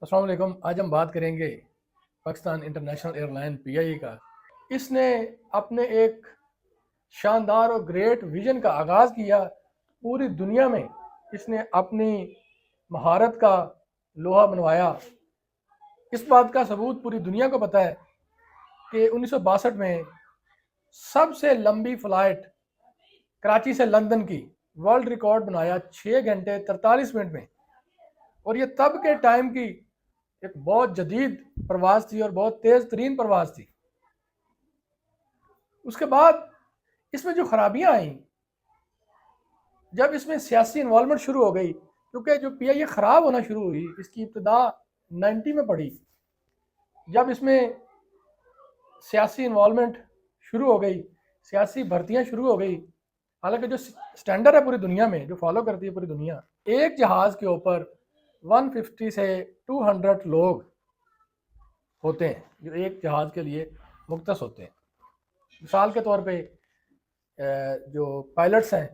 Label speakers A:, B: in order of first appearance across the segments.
A: अस्सलाम वालेकुम। आज हम बात करेंगे पाकिस्तान इंटरनेशनल एयरलाइन पीआईए का। इसने अपने एक शानदार और ग्रेट विजन का आगाज़ किया। पूरी दुनिया में इसने अपनी महारत का लोहा मनवाया। इस बात का सबूत पूरी दुनिया को पता है कि 1962 में सबसे लंबी फ़्लाइट कराची से लंदन की वर्ल्ड रिकॉर्ड बनाया 6 घंटे 43 मिनट में। और ये तब के टाइम की एक बहुत जदीद प्रवास थी और बहुत तेज़ तरीन प्रवास थी। उसके बाद इसमें जो खराबियां आई, जब इसमें सियासी इन्वॉल्वमेंट शुरू हो गई, क्योंकि जो पीआईए ख़राब होना शुरू हुई इसकी इब्तदा 90 में पड़ी। जब इसमें सियासी इन्वॉल्वमेंट शुरू हो गई, सियासी भर्तियां शुरू हो गई, हालांकि जो स्टैंडर्ड है पूरी दुनिया में, जो फॉलो करती है पूरी दुनिया, एक जहाज़ के ऊपर 150 से 200 लोग होते हैं जो एक जहाज़ के लिए मुख्तस होते हैं। मिसाल के तौर पे जो पायलट्स हैं,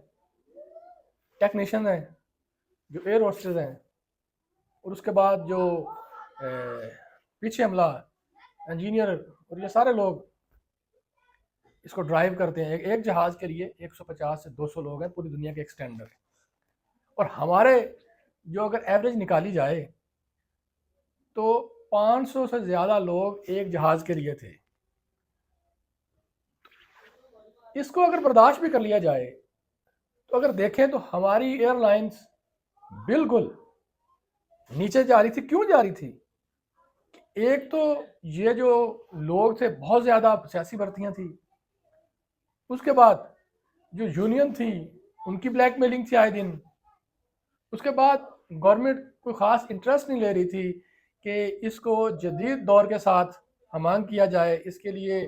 A: टेक्नीशियन हैं, जो एयर होस्टेस हैं, और उसके बाद जो पीछे हमला इंजीनियर, और ये सारे लोग इसको ड्राइव करते हैं। एक जहाज़ के लिए 150 से 200 लोग हैं पूरी दुनिया के एक स्टैंडर्ड। और हमारे जो अगर एवरेज निकाली जाए तो 500 से ज़्यादा लोग एक जहाज़ के लिए थे। इसको अगर बर्दाश्त भी कर लिया जाए तो अगर देखें तो हमारी एयरलाइंस बिल्कुल नीचे जा रही थी। क्यों जा रही थी? एक तो ये जो लोग थे, बहुत ज़्यादा सियासी भर्तियां थी। उसके बाद जो यूनियन थी उनकी ब्लैकमेलिंग थी आए दिन। उसके बाद गवर्नमेंट कोई ख़ास इंटरेस्ट नहीं ले रही थी कि इसको जदीद दौर के साथ हमांग किया जाए। इसके लिए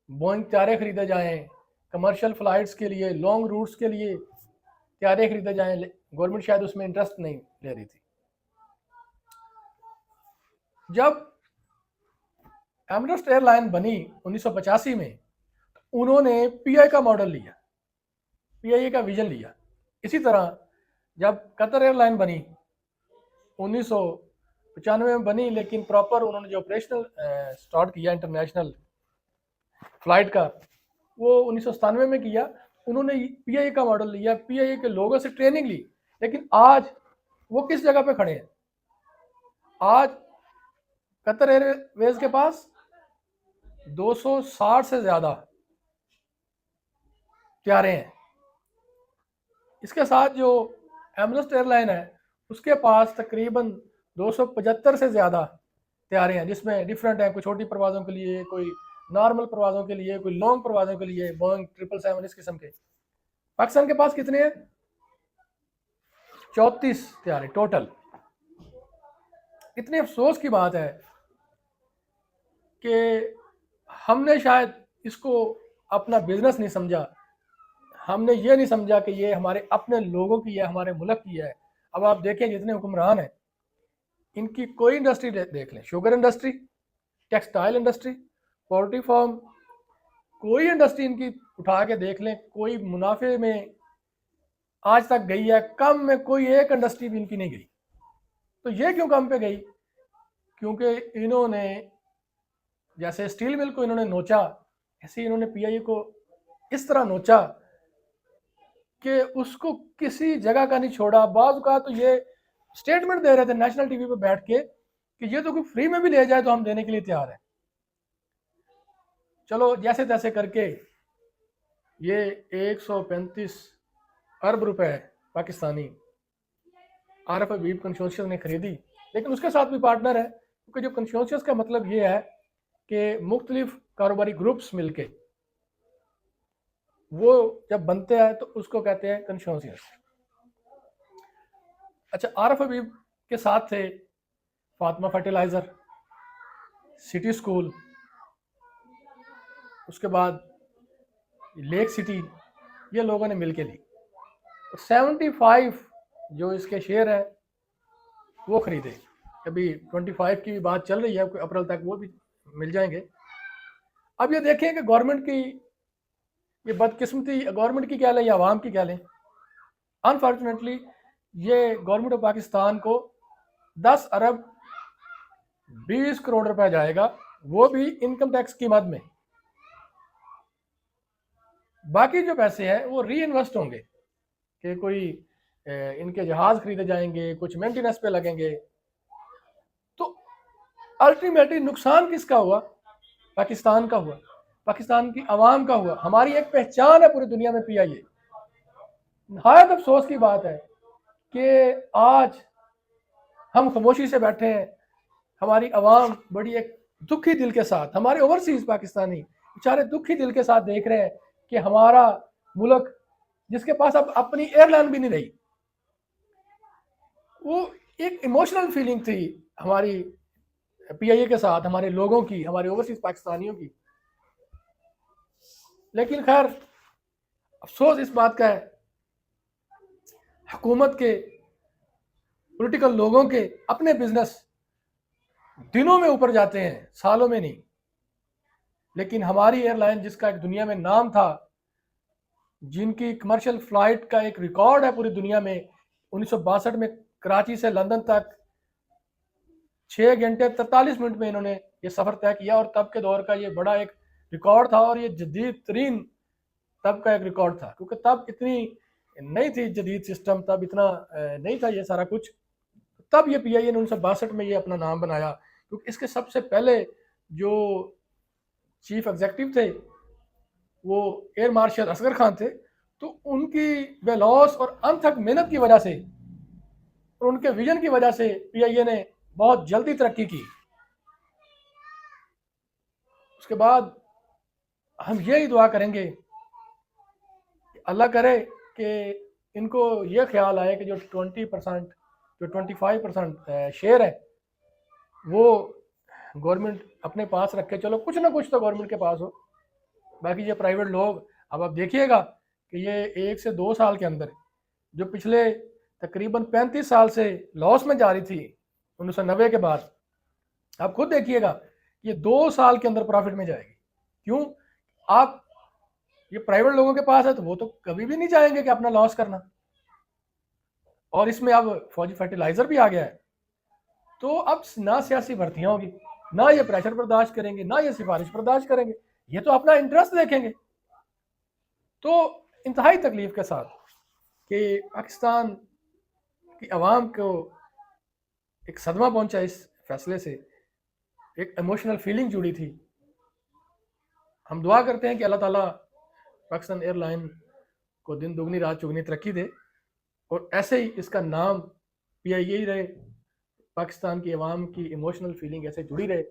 A: बोइंग त्यारे ख़रीदे जाएँ, कमर्शियल फ़्लाइट्स के लिए, लॉन्ग रूट्स के लिए त्यारे ख़रीदे जाएँ। गवर्नमेंट शायद उसमें इंटरेस्ट नहीं ले रही थी। जब एमरेस्ट एयरलाइन बनी 1985 में, उन्होंने पीआई का मॉडल लिया, पीआईए का विजन लिया। इसी तरह जब कतर एयरलाइन बनी 1995 में बनी, लेकिन प्रॉपर उन्होंने जो ऑपरेशनल स्टार्ट किया इंटरनेशनल फ्लाइट का, वो 1997 में किया। उन्होंने पीआईए का मॉडल लिया, पीआईए के लोगों से ट्रेनिंग ली। लेकिन आज वो किस जगह पे खड़े हैं? आज कतर एयरवेज के पास 260 से ज़्यादा त्यारे हैं। इसके साथ जो एमरेस्ट एयरलाइन है उसके पास तकरीबन 275 से ज़्यादा त्यारे हैं, जिसमें डिफरेंट हैं। कोई छोटी परवाज़ों के लिए, कोई नॉर्मल परवाज़ों के लिए, कोई लॉन्ग परवाज़ों के लिए, बोइंग 777 इस किस्म के। पाकिस्तान के पास कितने हैं? 34 त्यारे टोटल। इतने अफसोस की बात है कि हमने शायद इसको अपना बिजनेस नहीं समझा। हमने ये नहीं समझा कि ये हमारे अपने लोगों की है, हमारे मुल्क की है। अब आप देखें जितने हुक्मरान हैं, इनकी कोई इंडस्ट्री देख लें, sugar industry, textile industry, poultry farm, कोई इंडस्ट्री इनकी उठा के देख लें, कोई मुनाफे में आज तक गई है? कम में कोई एक इंडस्ट्री भी इनकी नहीं गई। तो ये क्यों कम पे गई? क्योंकि इन्होंने जैसे स्टील मिल को इन्होंने नोचा, ऐसे इन्होंने पीआईए को इस तरह नोचा कि उसको किसी जगह का नहीं छोड़ा। बाज़ का तो ये स्टेटमेंट दे रहे थे नेशनल टीवी पे बैठ के कि ये तो कोई फ्री में भी ले जाए तो हम देने के लिए तैयार हैं। चलो जैसे तैसे करके ये 135 अरब रुपए पाकिस्तानी आरएफ हबीब कंसोर्शियम ने खरीदी। लेकिन उसके साथ भी पार्टनर है, क्योंकि जो कंसोर्शियस का मतलब ये है कि मुख्तलिफ कारोबारी ग्रुप्स मिलके वो जब बनते हैं तो उसको कहते हैं कंसोर्शियस। अच्छा, आरएफ हबीब के साथ थे फातिमा फर्टिलाइज़र, सिटी स्कूल, उसके बाद लेक सिटी, ये लोगों ने मिलके ली। 75 जो इसके शेयर है वो खरीदे। अभी 25 की भी बात चल रही है, अप्रैल तक वो भी मिल जाएंगे। अब ये देखें कि गवर्नमेंट की ये बदकिस्मती, गवर्नमेंट की क्या लें या आवाम की क्या लें। अनफॉर्चुनेटली ये गवर्नमेंट ऑफ पाकिस्तान को 10 अरब 20 करोड़ रुपया जाएगा, वो भी इनकम टैक्स की मद में। बाकी जो पैसे हैं वो री इन्वेस्ट होंगे कि कोई इनके जहाज खरीदे जाएंगे, कुछ मेंटेनेंस पे लगेंगे। तो अल्टीमेटली नुकसान किसका हुआ? पाकिस्तान का हुआ, पाकिस्तान की आवाम का हुआ। हमारी एक पहचान है पूरी दुनिया में पीआईए। नहायत अफसोस की बात है कि आज हम खामोशी से बैठे हैं, हमारी आवाम बड़ी एक दुखी दिल के साथ, हमारे ओवरसीज पाकिस्तानी बेचारे दुखी दिल के साथ देख रहे हैं कि हमारा मुल्क, जिसके पास अब अपनी एयरलाइन भी नहीं रही, वो एक इमोशनल फीलिंग थी हमारी पीआईए के साथ, हमारे लोगों की, हमारे ओवरसीज पाकिस्तानियों की। लेकिन खैर अफसोस इस बात का है, हुकूमत के, पॉलिटिकल लोगों के अपने बिजनेस दिनों में ऊपर जाते हैं, सालों में नहीं। लेकिन हमारी एयरलाइन, जिसका एक दुनिया में नाम था, जिनकी कमर्शियल फ्लाइट का एक रिकॉर्ड है पूरी दुनिया में, 1962 में कराची से लंदन तक 6 घंटे 43 मिनट में इन्होंने ये सफ़र तय किया, और तब के दौर का ये बड़ा एक रिकॉर्ड था, और ये जदीद तरीन तब का एक रिकॉर्ड था, क्योंकि तब इतनी नहीं थी जदीद सिस्टम, तब इतना नहीं था ये सारा कुछ। तब ये पीआईए ने 1962 में ये अपना नाम बनाया, क्योंकि इसके सबसे पहले जो चीफ एग्जेक्टिव थे वो एयर मार्शल असगर खान थे। तो उनकी बेलौस और अनथक मेहनत की वजह से और उनके विजन की वजह से पीआईए ने बहुत जल्दी तरक्की की। उसके बाद हम यही दुआ करेंगे कि अल्लाह करे कि इनको ये ख्याल आए कि जो 20%, जो 25% शेयर है वो गवर्नमेंट अपने पास रखे। चलो कुछ ना कुछ तो गवर्नमेंट के पास हो, बाकी ये प्राइवेट लोग, अब आप देखिएगा कि ये 1 से 2 साल के अंदर, जो पिछले तकरीबन 35 साल से लॉस में जा रही थी 1990 के बाद, आप खुद देखिएगा ये 2 साल के अंदर प्रॉफिट में जाएगी। क्यों? आप ये प्राइवेट लोगों के पास है तो वो तो कभी भी नहीं चाहेंगे कि अपना लॉस करना, और इसमें अब फौजी फर्टिलाइजर भी आ गया है। तो अब ना सियासी भर्तियां होगी, ना ये प्रेशर बर्दाश्त करेंगे, ना ये सिफारिश बर्दाश्त करेंगे, ये तो अपना इंटरेस्ट देखेंगे। तो इंतहाई तकलीफ के साथ कि पाकिस्तान की आवाम को एक सदमा पहुंचा इस फैसले से, एक इमोशनल फीलिंग जुड़ी थी। हम दुआ करते हैं कि अल्लाह ताला पाकिस्तान एयरलाइन को दिन दुगनी रात चुगनी तरक्की दे, और ऐसे ही इसका नाम पीआईए ही रहे, पाकिस्तान की आवाम की इमोशनल फीलिंग ऐसे जुड़ी रहे।